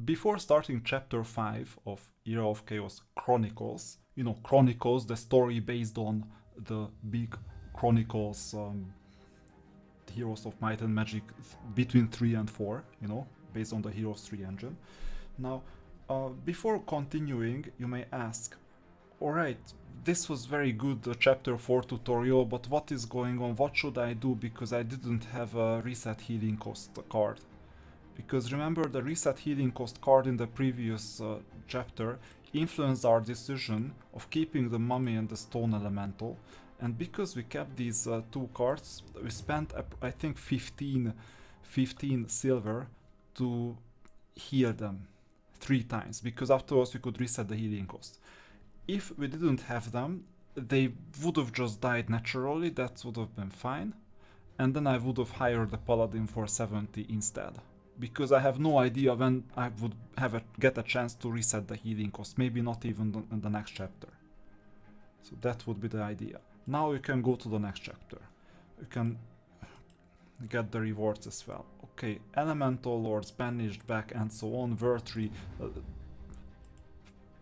before starting chapter 5 of Era of Chaos Chronicles, Chronicles, the story based on the big Chronicles, Heroes of Might and Magic between 3 and 4, based on the Heroes 3 engine. Now, before continuing, you may ask, alright, this was very good, the chapter 4 tutorial, but what is going on? What should I do because I didn't have a reset healing cost card? Because remember, the reset healing cost card in the previous chapter influenced our decision of keeping the mummy and the stone elemental, and because we kept these two cards, we spent I think 15 silver to heal them 3 times, because afterwards we could reset the healing cost. If we didn't have them, they would have just died naturally, that would have been fine, and then I would have hired the paladin for 70 instead, because I have no idea when I would get a chance to reset the healing cost, maybe not even in the next chapter. So that would be the idea. Now you can go to the next chapter. You can get the rewards as well. Okay, Elemental Lords, Banished Back, and so on, Vertry.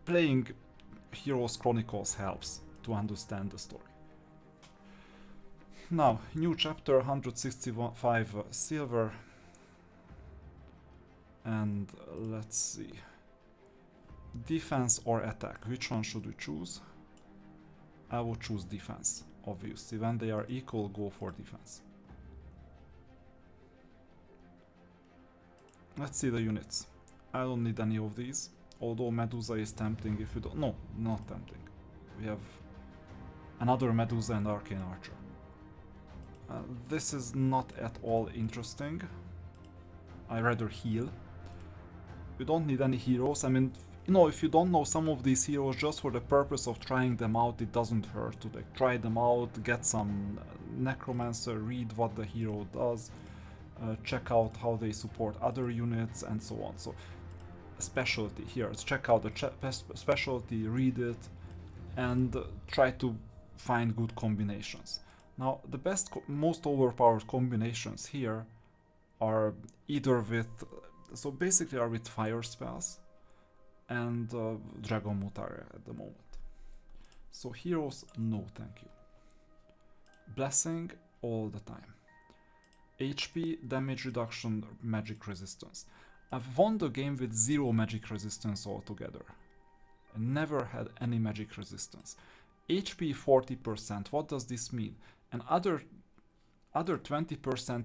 Playing Heroes Chronicles helps to understand the story. Now, new chapter, 165 silver. And let's see. Defense or attack, which one should we choose? I will choose defense, obviously. When they are equal, go for defense. Let's see the units. I don't need any of these, although Medusa is tempting if you don't... No, not tempting. We have another Medusa and Arcane Archer. This is not at all interesting. I rather heal. You don't need any heroes. I mean, if you don't know some of these heroes just for the purpose of trying them out, it doesn't hurt to try them out, get some necromancer, read what the hero does, check out how they support other units, and so on. So, specialty here. Let's check out the specialty, read it, and try to find good combinations. Now, the most overpowered combinations here are either with... So basically are with fire spells and Dragon Mutare at the moment. So heroes, no thank you. Blessing all the time. HP, damage reduction, magic resistance. I've won the game with 0 magic resistance altogether. I never had any magic resistance. HP 40%, what does this mean? And other 20%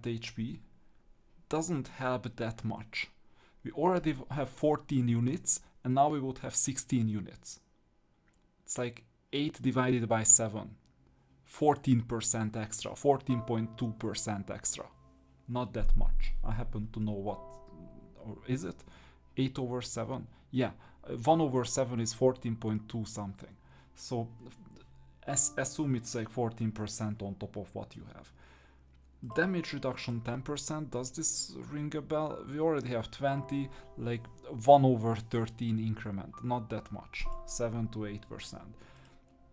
HP doesn't help that much. We already have 14 units, and now we would have 16 units. It's like 8 divided by 7. 14% extra, 14.2% extra. Not that much. I happen to know what, or is it? 8 over 7? Yeah, 1 over 7 is 14.2 something. So assume it's like 14% on top of what you have. Damage reduction 10%, does this ring a bell? We already have 20, like 1 over 13 increment, not that much, 7 to 8%.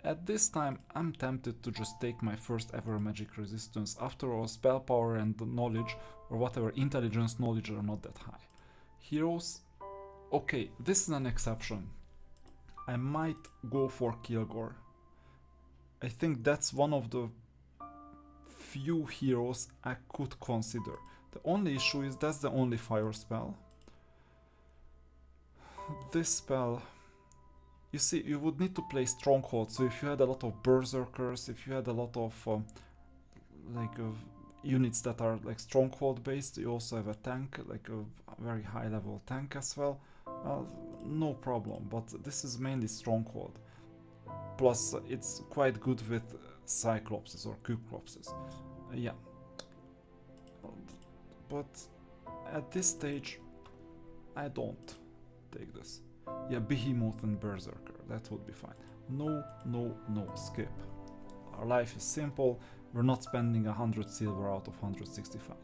At this time, I'm tempted to just take my first ever magic resistance. After all, spell power and knowledge, or whatever, intelligence, knowledge are not that high. Heroes, okay, this is an exception. I might go for Kilgore. I think that's one of the few heroes I could consider. The only issue is that's the only fire spell. This spell, you see, you would need to play Stronghold, so if you had a lot of Berserkers, if you had a lot of units that are like Stronghold based, you also have a tank, like a very high level tank as well, no problem, but this is mainly Stronghold. Plus it's quite good with Cyclopses or Cyclopses. Yeah. But at this stage, I don't take this. Yeah, Behemoth and Berserker, that would be fine. No, no, no, skip. Our life is simple, we're not spending 100 silver out of 165.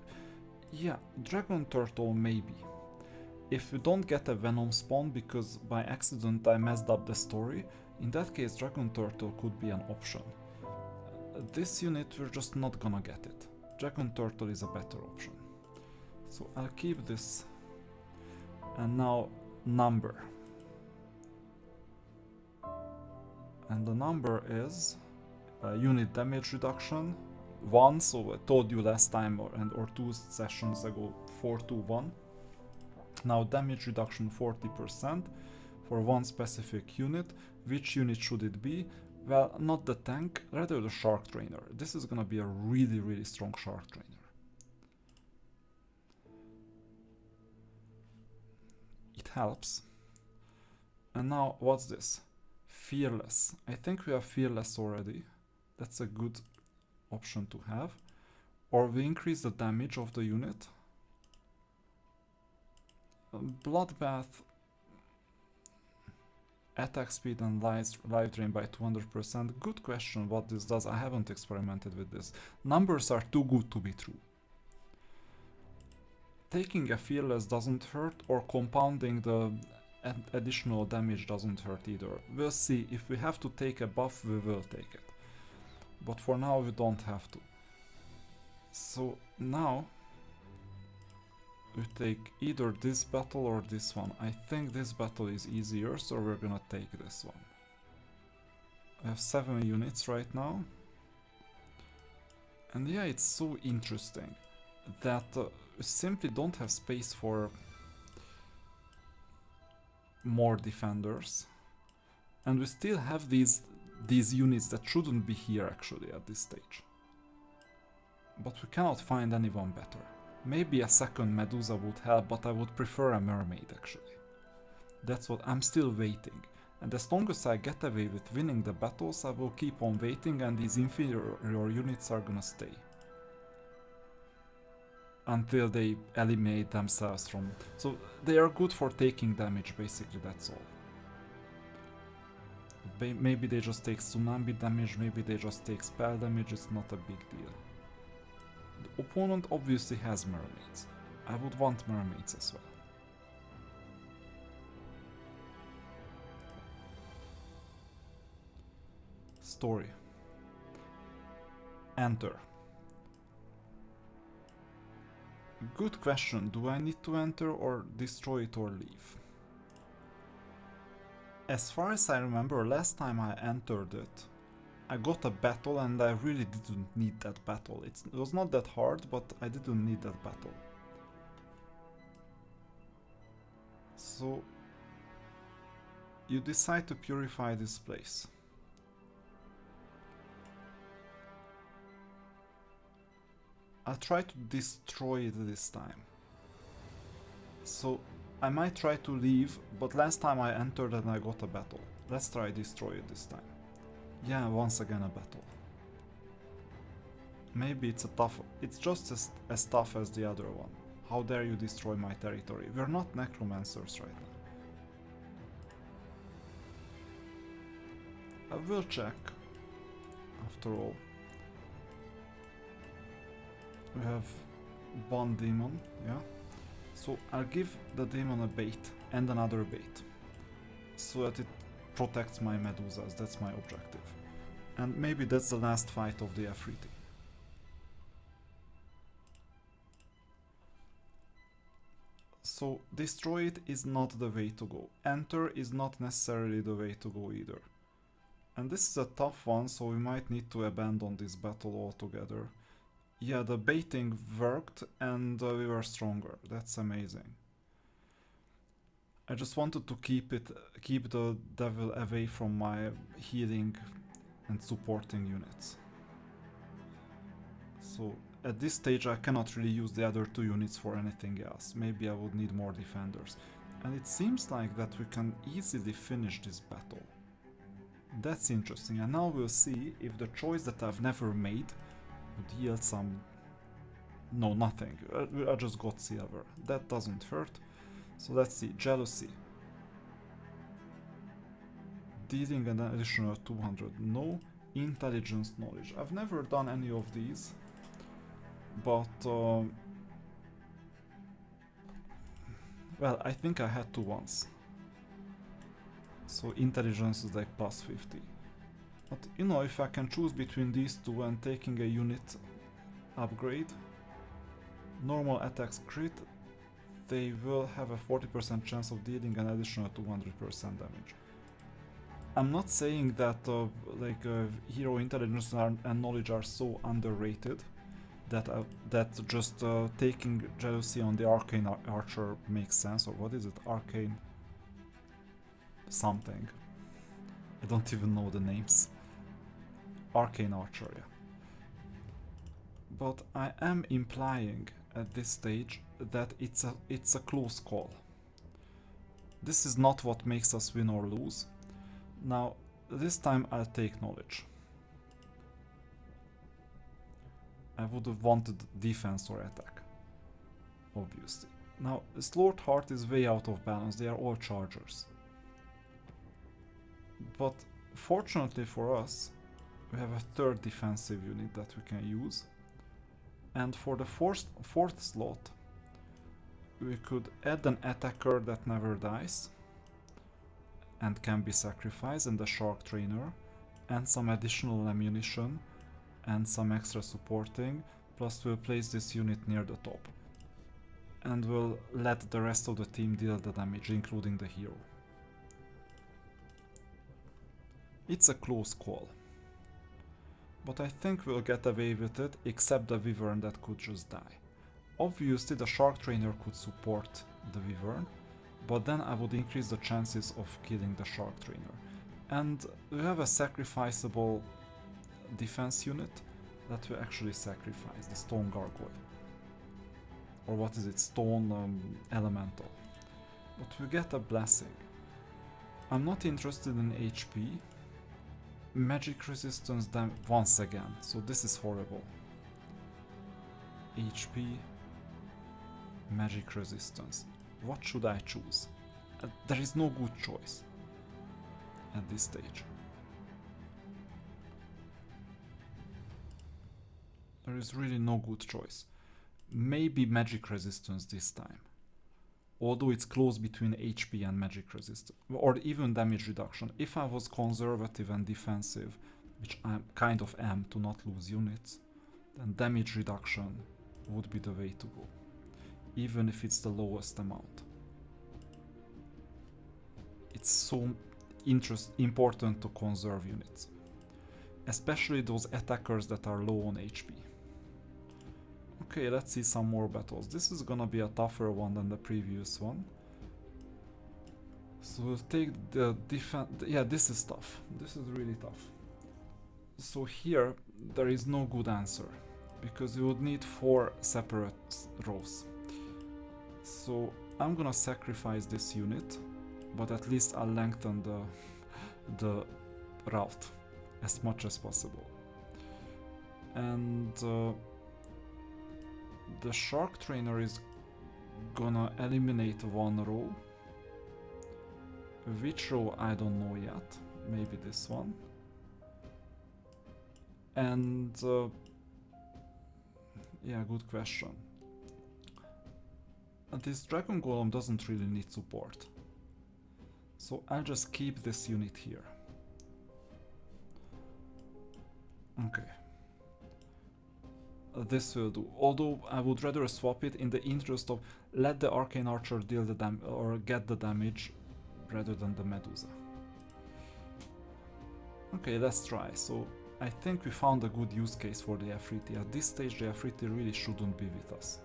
Yeah, Dragon Turtle maybe. If you don't get a Venom spawn because by accident I messed up the story, in that case Dragon Turtle could be an option. This unit we're just not gonna get it. Dragon Turtle is a better option. So I'll keep this. And now number. And the number is unit damage reduction 1, so I told you last time or 2 sessions ago 4 to 1. Now damage reduction 40% for one specific unit. Which unit should it be? Well, not the tank, rather the shark trainer. This is gonna be a really strong shark trainer. It helps. And now what's this? Fearless. I think we have fearless already. That's a good option to have. Or we increase the damage of the unit. Bloodbath, attack speed and life drain by 200%. Good question what this does. I haven't experimented with this. Numbers are too good to be true. Taking a fearless doesn't hurt, or compounding the additional damage doesn't hurt either. We'll see. If we have to take a buff, we will take it. But for now we don't have to. So now we take either this battle or this one. I think this battle is easier, so we're gonna take this one. I have 7 units right now. And yeah, it's so interesting that we simply don't have space for more defenders. And we still have these units that shouldn't be here actually at this stage. But we cannot find anyone better. Maybe a second Medusa would help, but I would prefer a mermaid actually. That's what I'm still waiting. And as long as I get away with winning the battles, I will keep on waiting, and these inferior units are gonna stay. Until they eliminate themselves from... So they are good for taking damage, basically, that's all. Maybe they just take tsunami damage, maybe they just take spell damage, it's not a big deal. The opponent obviously has mermaids. I would want mermaids as well. Story. Enter. Good question. Do I need to enter or destroy it or leave? As far as I remember, last time I entered it, I got a battle and I really didn't need that battle. It was not that hard, but I didn't need that battle. So you decide to purify this place. I'll try to destroy it this time. So I might try to leave, but last time I entered and I got a battle. Let's try destroy it this time. Yeah, once again a battle. Maybe it's just as tough as the other one. How dare you destroy my territory? We're not necromancers right now. I will check, after all. We have one demon, yeah? So I'll give the demon a bait and another bait, so that it protects my Medusas. That's my objective. And maybe that's the last fight of the F3T. So destroy it is not the way to go. Enter is not necessarily the way to go either. And this is a tough one, so we might need to abandon this battle altogether. Yeah, the baiting worked and we were stronger. That's amazing. I just wanted to keep the devil away from my healing and supporting units. So at this stage I cannot really use the other 2 units for anything else. Maybe I would need more defenders. And it seems like that we can easily finish this battle. That's interesting. And now we'll see if the choice that I've never made would yield some... No, nothing. I just got silver. That doesn't hurt. So let's see. Jealousy. Dealing an additional 200. No. Intelligence, knowledge. I've never done any of these. But... well, I think I had to once. So intelligence is like plus 50. But you know, if I can choose between these two and taking a unit upgrade, normal attacks crit, they will have a 40% chance of dealing an additional 200% damage. I'm not saying that hero intelligence and knowledge are so underrated that just taking jealousy on the arcane archer makes sense, or what is it? Arcane something. I don't even know the names. Arcane archer, yeah. But I am implying at this stage that it's a close call. This is not what makes us win or lose. Now, this time I'll take knowledge. I would have wanted defense or attack, obviously. Now, Slort Heart is way out of balance, they are all chargers. But fortunately for us, we have a third defensive unit that we can use. And for the fourth slot, we could add an attacker that never dies and can be sacrificed, and the Shark Trainer, and some additional ammunition and some extra supporting, plus we'll place this unit near the top. And we'll let the rest of the team deal the damage, including the hero. It's a close call. But I think we'll get away with it, except the Wyvern that could just die. Obviously the Shark Trainer could support the Wyvern, but then I would increase the chances of killing the Shark Trainer. And we have a sacrificable defense unit that we actually sacrifice, the Stone Gargoyle. Or what is it? Stone Elemental. But we get a Blessing. I'm not interested in HP. Magic resistance once again, so this is horrible. HP, magic resistance. What should I choose? There is no good choice at this stage. There is really no good choice. Maybe magic resistance this time. Although it's close between HP and magic resistance, or even damage reduction. If I was conservative and defensive, which I kind of am to not lose units, then damage reduction would be the way to go, even if it's the lowest amount. It's so important to conserve units, especially those attackers that are low on HP. Okay, let's see some more battles. This is gonna be a tougher one than the previous one. So we'll take the defense. Yeah, this is tough. This is really tough. So here, there is no good answer, because you would need 4 separate rows. So I'm gonna sacrifice this unit, but at least I'll lengthen the route as much as possible. And the Shark Trainer is gonna eliminate 1 row. Which row I don't know yet. Maybe this one. And yeah, good question. This Dragon Golem doesn't really need support, so I'll just keep this unit here. Okay. This will do, although I would rather swap it in the interest of let the Arcane Archer deal the damage or get the damage rather than the Medusa. Okay, let's try. So I think we found a good use case for the Afriti. At this stage the Afriti really shouldn't be with us.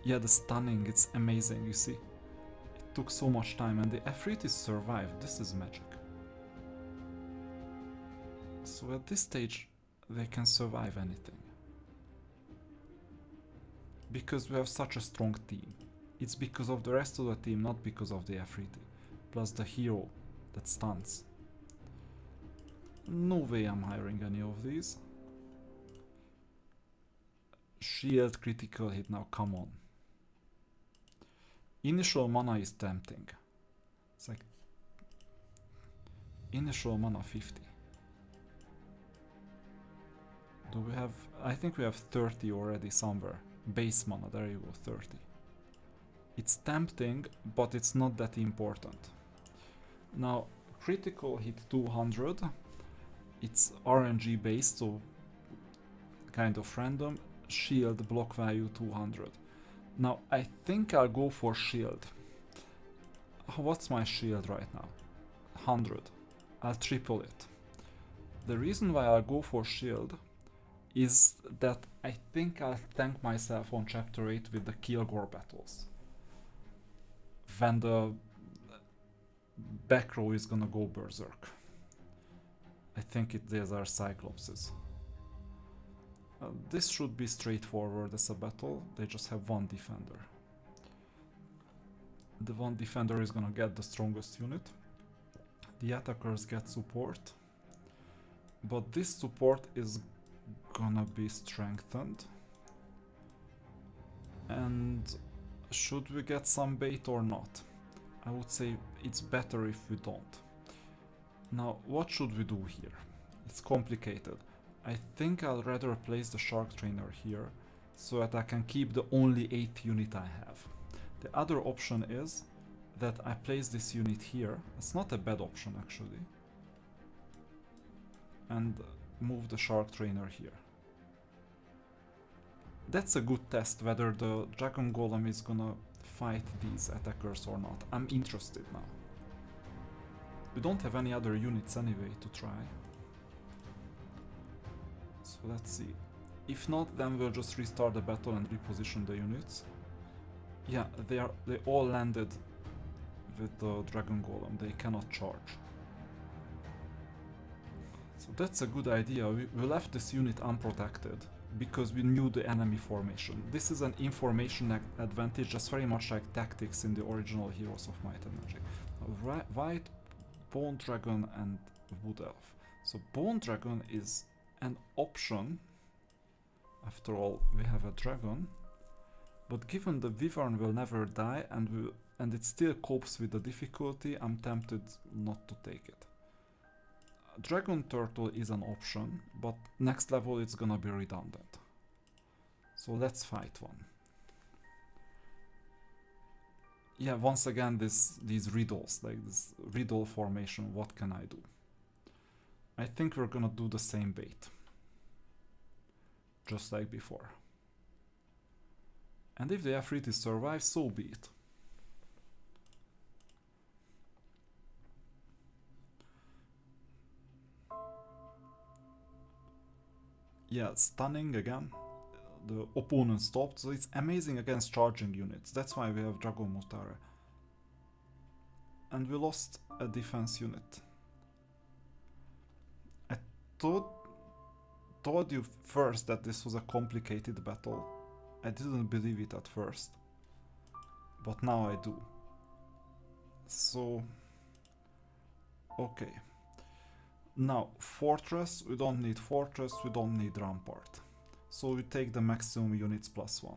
Yeah, the stunning, it's amazing, you see. It took so much time and the Afriti survived. This is magic. So at this stage they can survive anything. Because we have such a strong team. It's because of the rest of the team, not because of the Afriti. Plus the hero that stuns. No way I'm hiring any of these. Shield, critical hit, now come on. Initial mana is tempting. It's like initial mana 50. Do we have, I think we have 30 already somewhere. Base mana, there you go, 30. It's tempting, but it's not that important. Now, critical hit 200. It's RNG based, so kind of random. Shield block value 200. Now I think I'll go for shield. What's my shield right now? 100. I'll triple it. The reason why I'll go for shield is that I think I'll thank myself on chapter 8 with the Kilgore battles. When the back row is gonna go berserk. I think these are Cyclopses. This should be straightforward as a battle, they just have one defender. The one defender is gonna get the strongest unit. The attackers get support. But this support is gonna be strengthened. And should we get some bait or not? I would say it's better if we don't. Now, what should we do here? It's complicated. I think I'll rather place the Shark Trainer here, so that I can keep the only 8th unit I have. The other option is that I place this unit here. It's not a bad option actually. And move the Shark Trainer here. That's a good test whether the Dragon Golem is gonna fight these attackers or not. I'm interested now. We don't have any other units anyway to try. So let's see. If not, then we'll just restart the battle and reposition the units. Yeah, they all landed with the Dragon Golem. They cannot charge. So that's a good idea. We left this unit unprotected because we knew the enemy formation. This is an information advantage, just very much like tactics in the original Heroes of Might and Magic. White, Bone Dragon and Wood Elf. So Bone Dragon is an option. After all, we have a dragon. But given the Wyvern will never die and it still copes with the difficulty, I'm tempted not to take it. Dragon Turtle is an option, but next level it's gonna be redundant. So let's fight one. Yeah, once again these riddles, like this riddle formation, what can I do? I think we're gonna do the same bait. Just like before. And if the Afriti survives, so be it. Yeah, stunning again. The opponent stopped, so it's amazing against charging units. That's why we have Dragon Mutare. And we lost a defense unit. I told you first that this was a complicated battle. I didn't believe it at first. But now I do. So... okay. Now, Fortress, we don't need Fortress, we don't need Rampart. So we take the maximum units +1.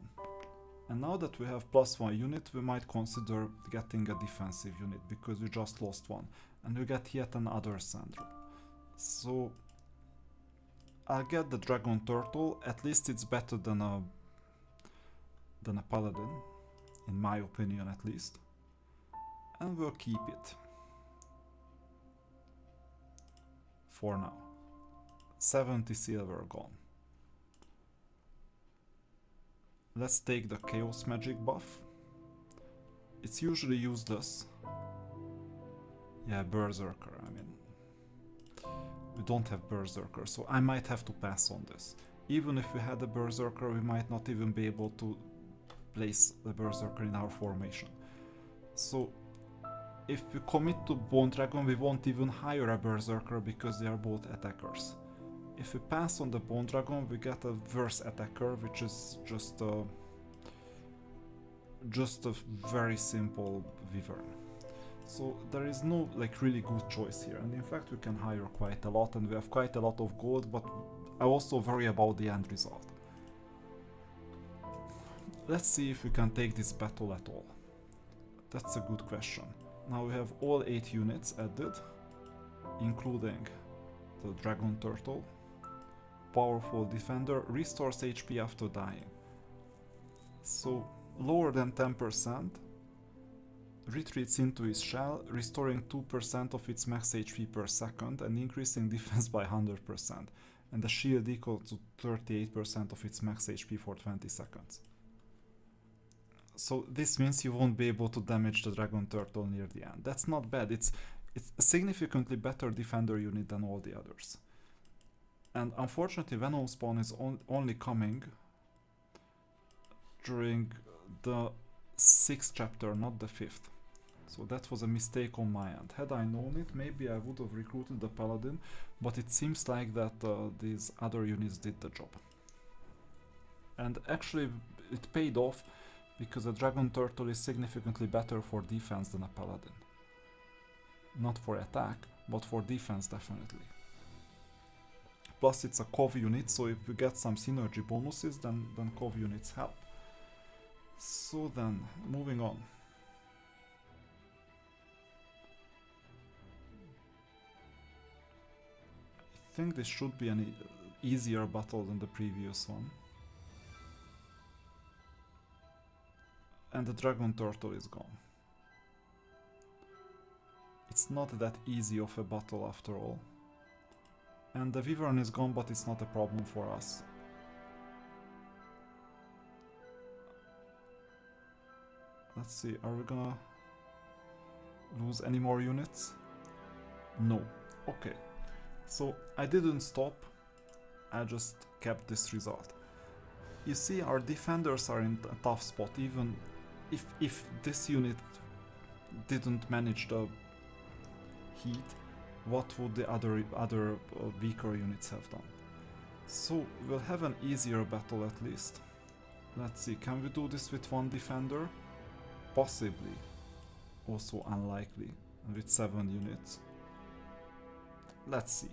And now that we have +1 unit, we might consider getting a defensive unit, because we just lost one. And we get yet another Sandro. So... I'll get the Dragon Turtle, at least it's better than a Paladin, in my opinion at least. And we'll keep it. For now. 70 silver gone. Let's take the Chaos Magic buff. It's usually useless. Yeah, Berserker, I mean. We don't have Berserker, so I might have to pass on this. Even if we had a Berserker, we might not even be able to place the Berserker in our formation. So, if we commit to Bone Dragon, we won't even hire a Berserker because they are both attackers. If we pass on the Bone Dragon, we get a Verse Attacker, which is just a very simple Wyvern. So there is no like really good choice here, and in fact we can hire quite a lot and we have quite a lot of gold, but I also worry about the end result. Let's see if we can take this battle at all. That's a good question. Now we have all 8 units added, including the Dragon Turtle. Powerful defender, restores HP after dying. So lower than 10%, retreats into his shell, restoring 2% of its max HP per second and increasing defense by 100%. and the shield equal to 38% of its max HP for 20 seconds. So this means you won't be able to damage the dragon turtle near the end. That's not bad. It's a significantly better defender unit than all the others. And unfortunately, Venom Spawn is only coming during the 6th chapter, not the 5th. So that was a mistake on my end. Had I known it, maybe I would have recruited the Paladin, but it seems like that these other units did the job. And actually it paid off, because a Dragon Turtle is significantly better for defense than a Paladin. Not for attack, but for defense definitely. Plus it's a COV unit, so if we get some synergy bonuses, then COV units help. So then, moving on. I think this should be an easier battle than the previous one. And the Dragon Turtle is gone. It's not that easy of a battle after all. And the Wyvern is gone, but it's not a problem for us. Let's see, are we gonna lose any more units? No. Okay. So I didn't stop, I just kept this result. You see, our defenders are in a tough spot. Even if this unit didn't manage the heat, what would the other weaker units have done? So we'll have an easier battle at least. Let's see, can we do this with one defender? Possibly. Also unlikely, with 7 units. Let's see.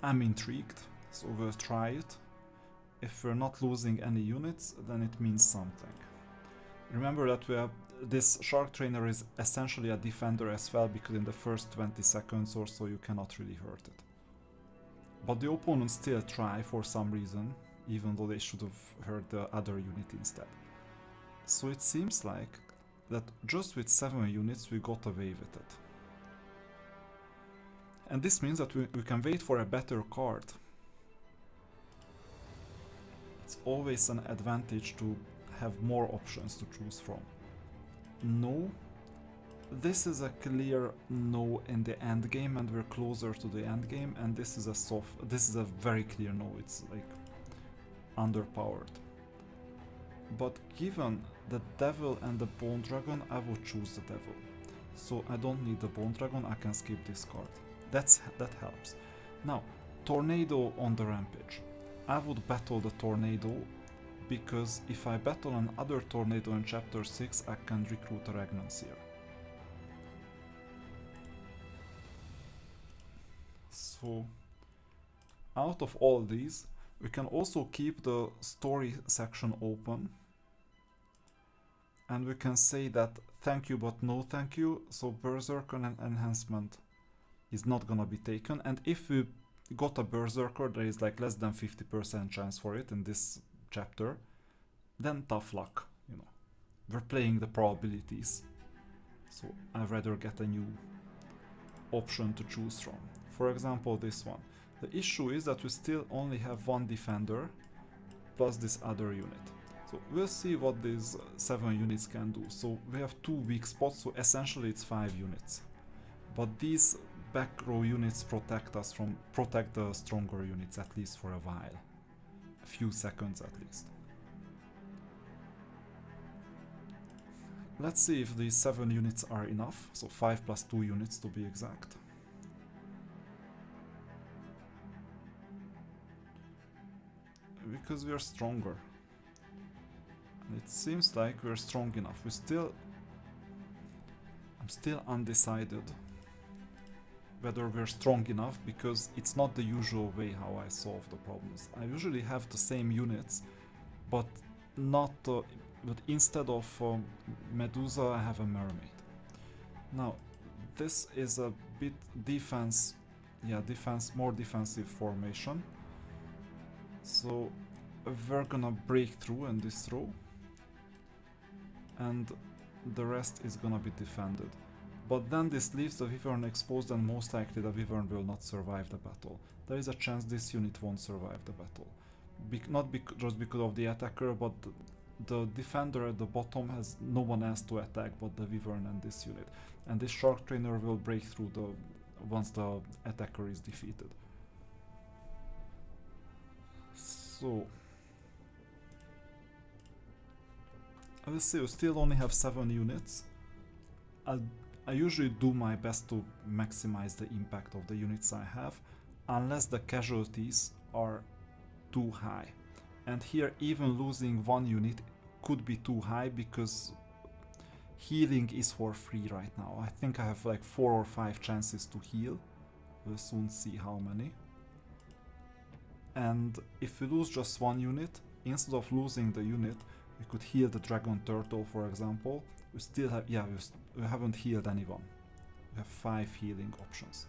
I'm intrigued, so we'll try it. If we're not losing any units, then it means something. Remember that this Shark Trainer is essentially a defender as well, because in the first 20 seconds or so you cannot really hurt it. But the opponents still try for some reason, even though they should have hurt the other unit instead. So it seems like that just with 7 units we got away with it. And this means that we can wait for a better card. It's always an advantage to have more options to choose from. No. This is a clear no in the end game, and we're closer to the end game, and this is a very clear no. It's like underpowered. But given the Devil and the Bone Dragon, I would choose the Devil. So I don't need the Bone Dragon, I can skip this card. That helps. Now, Tornado on the Rampage. I would battle the Tornado, because if I battle another Tornado in Chapter 6, I can recruit a Regnanseer. So, out of all these, we can also keep the story section open. And we can say that thank you but no thank you, so Berserker enhancement is not gonna be taken. And if we got a Berserker, there is like less than 50% chance for it in this chapter, then tough luck, you know. We're playing the probabilities. So I'd rather get a new option to choose from. For example, this one. The issue is that we still only have one defender plus this other unit. So we'll see what these 7 units can do. So we have 2 weak spots, so essentially it's 5 units. But these back row units protect the stronger units, at least for a while. A few seconds at least. Let's see if these 7 units are enough. So 5 plus 2 units to be exact. Because we are stronger. And it seems like we're strong enough. I'm still undecided whether we're strong enough, because it's not the usual way how I solve the problems. I usually have the same units, but instead of Medusa, I have a mermaid. Now, this is a bit more defensive formation. So we're gonna break through in this row, and the rest is gonna be defended. But then this leaves the Wyvern exposed and most likely the Wyvern will not survive the battle. There is a chance this unit won't survive the battle. Just because of the attacker, but the defender at the bottom has no one else to attack but the Wyvern and this unit. And this Shark Trainer will break through once the attacker is defeated. So I will say you still only have 7 units. I usually do my best to maximize the impact of the units I have, unless the casualties are too high. And here even losing 1 unit could be too high because healing is for free right now. I think I have like 4 or 5 chances to heal. We'll soon see how many. And if we lose just 1 unit, instead of losing the unit, we could heal the Dragon Turtle, for example. We still have, yeah, we haven't healed anyone. We have 5 healing options.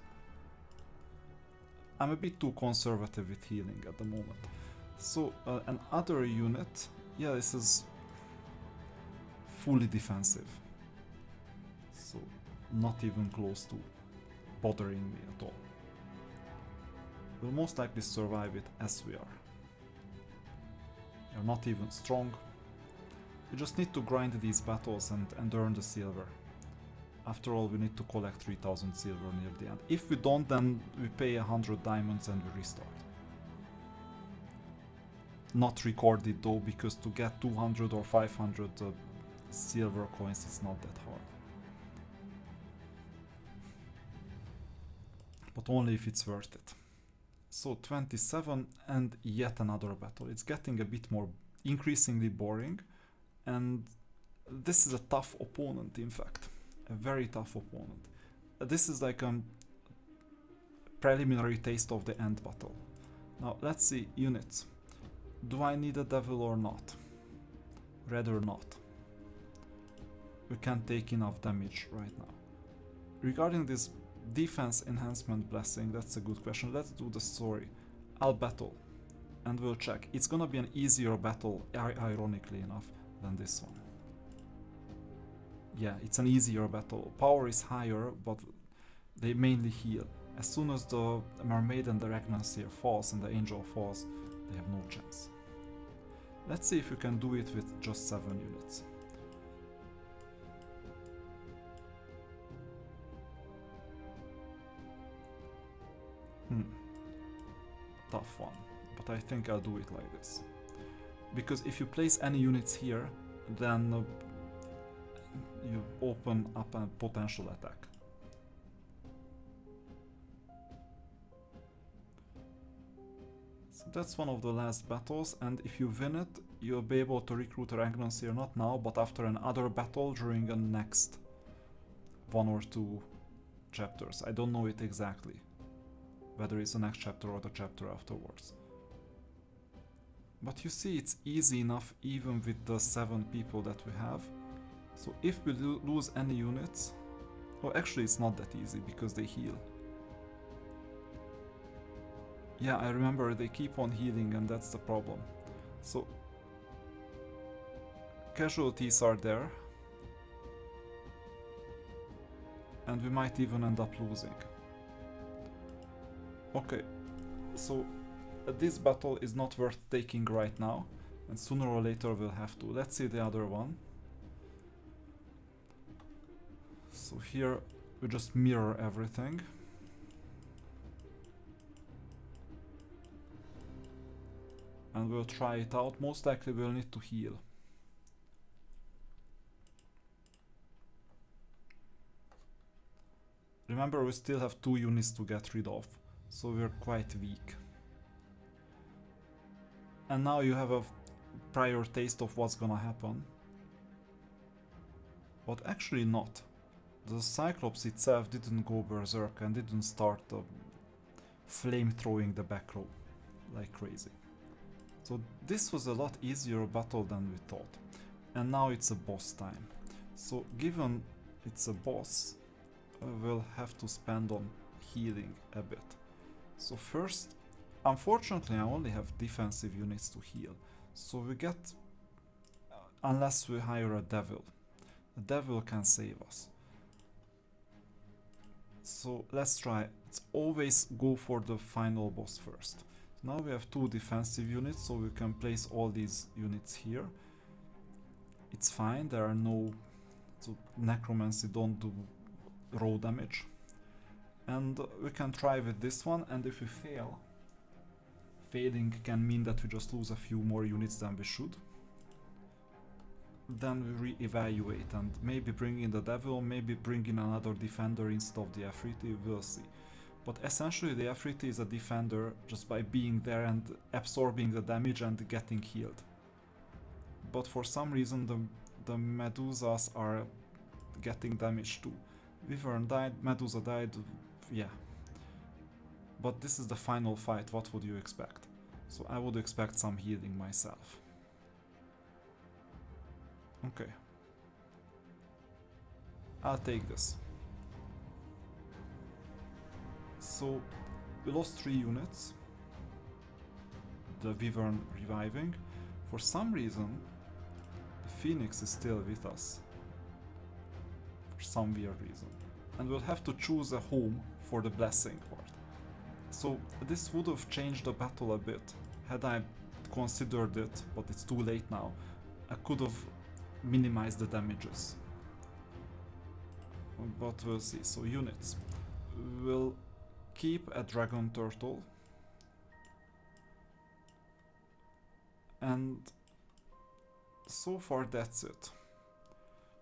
I'm a bit too conservative with healing at the moment. So another unit, yeah, this is fully defensive. So not even close to bothering me at all. We'll most likely survive it as we are. You're not even strong. We just need to grind these battles and earn the silver. After all, we need to collect 3000 silver near the end. If we don't, then we pay 100 diamonds and we restart. Not recorded though, because to get 200 or 500 silver coins is not that hard. But only if it's worth it. So 27 and yet another battle. It's getting a bit more increasingly boring. And this is a tough opponent, in fact. A very tough opponent. This is like a preliminary taste of the end battle. Now let's see, units. Do I need a devil or not? Rather not. We can't take enough damage right now. Regarding this defense enhancement blessing, that's a good question. Let's do the story. I'll battle and we'll check. It's gonna be an easier battle, ironically enough, than this one. Yeah, it's an easier battle. Power is higher, but they mainly heal. As soon as the Mermaid and the Ragnarsir falls and the Angel falls, they have no chance. Let's see if we can do it with just 7 units. Tough one, but I think I'll do it like this. Because if you place any units here, then you open up a potential attack. So that's one of the last battles, and if you win it, you'll be able to recruit a Ragnarsir not now, but after another battle during the next 1 or 2 chapters. I don't know it exactly, whether it's the next chapter or the chapter afterwards. But you see, it's easy enough even with the 7 people that we have. So if we lose any units... Well, actually it's not that easy because they heal. Yeah, I remember they keep on healing and that's the problem. So casualties are there. And we might even end up losing. Okay, so this battle is not worth taking right now, and sooner or later we'll have to. Let's see the other one. So here we just mirror everything. And we'll try it out. Most likely we'll need to heal. Remember, we still have 2 units to get rid of, so we're quite weak. And now you have a prior taste of what's gonna happen. But actually not. The Cyclops itself didn't go berserk and didn't start flame-throwing the back row like crazy. So this was a lot easier battle than we thought. And now it's a boss time. So given it's a boss, we'll have to spend on healing a bit. So first, unfortunately I only have defensive units to heal. So we get, unless we hire a devil. The devil can save us. So let's try. Let's always go for the final boss first. Now we have 2 defensive units, so we can place all these units here. It's fine, there are no... So necromancy don't do raw damage. And we can try with this one, and if we fail, failing can mean that we just lose a few more units than we should. Then we re-evaluate and maybe bring in the devil, maybe bring in another defender instead of the Afriti, we'll see. But essentially the Afriti is a defender just by being there and absorbing the damage and getting healed. But for some reason the Medusas are getting damage too. Wyvern died, Medusa died, yeah. But this is the final fight, what would you expect? So I would expect some healing myself. Okay. I'll take this. So we lost 3 units. The Wyvern reviving. For some reason, the Phoenix is still with us. For some weird reason. And we'll have to choose a home for the blessing part. So this would have changed the battle a bit, had I considered it, but it's too late now. I could have minimized the damages. But we'll see. So units. We'll keep a dragon turtle. And so far that's it.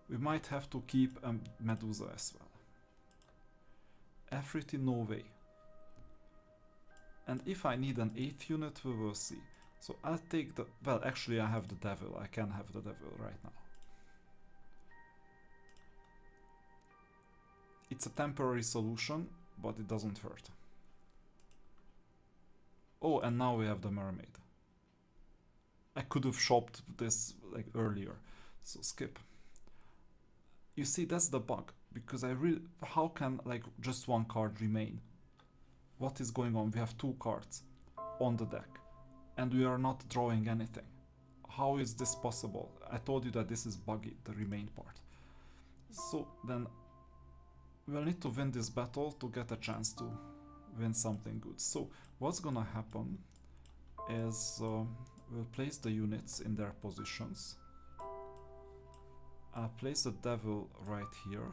We might have to keep a Medusa as well. Afriti, no way. And if I need an 8th unit, we will see. So I'll take the... Well, actually I have the devil. I can have the devil right now. It's a temporary solution, but it doesn't hurt. Oh, and now we have the mermaid. I could have shopped this like earlier, so skip. You see, that's the bug, because I really... How can like just 1 card remain? What is going on? We have 2 cards on the deck, and we are not drawing anything. How is this possible? I told you that this is buggy, the remain part. So then we'll need to win this battle to get a chance to win something good. So what's gonna happen is we'll place the units in their positions. I'll place the devil right here.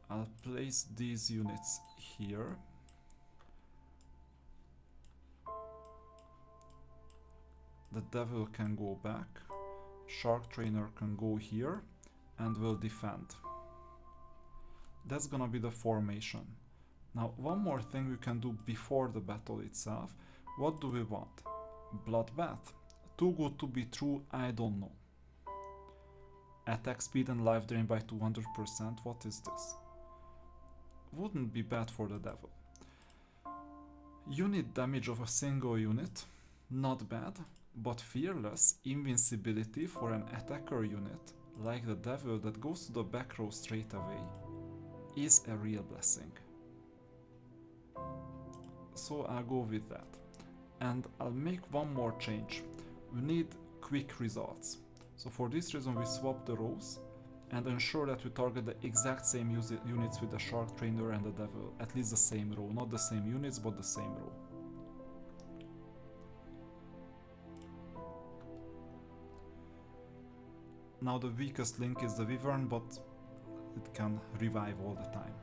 I'll place these units here. The devil can go back. Shark trainer can go here and will defend. That's gonna be the formation. Now, one more thing we can do before the battle itself. What do we want? Bloodbath? Too good to be true, I don't know. Attack speed and life drain by 200%, what is this? Wouldn't be bad for the devil. Unit damage of a single unit, not bad, but fearless invincibility for an attacker unit, like the devil that goes to the back row straight away, is a real blessing. So I'll go with that. And I'll make one more change. We need quick results. So for this reason we swap the rows and ensure that we target the exact same units with the Shark Trainer and the Devil. At least the same row, not the same units, but the same row. Now the weakest link is the Wyvern, but it can revive all the time.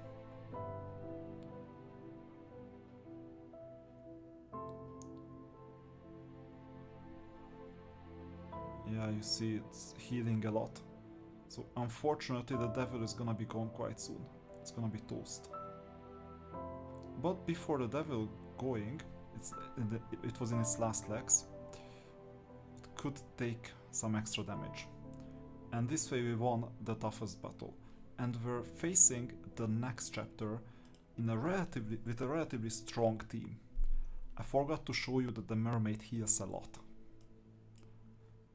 Yeah, you see it's healing a lot. So unfortunately the devil is gonna be gone quite soon. It's gonna be toast. But before the devil going, it was in its last legs, it could take some extra damage. And this way we won the toughest battle. And we're facing the next chapter in with a relatively strong team. I forgot to show you that the mermaid heals a lot.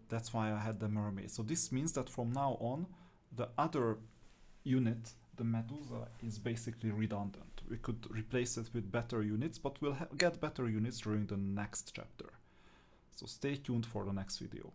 That's why I had the mermaid. So this means that from now on, the other unit, the Medusa, is basically redundant. We could replace it with better units, but we'll get better units during the next chapter. So stay tuned for the next video.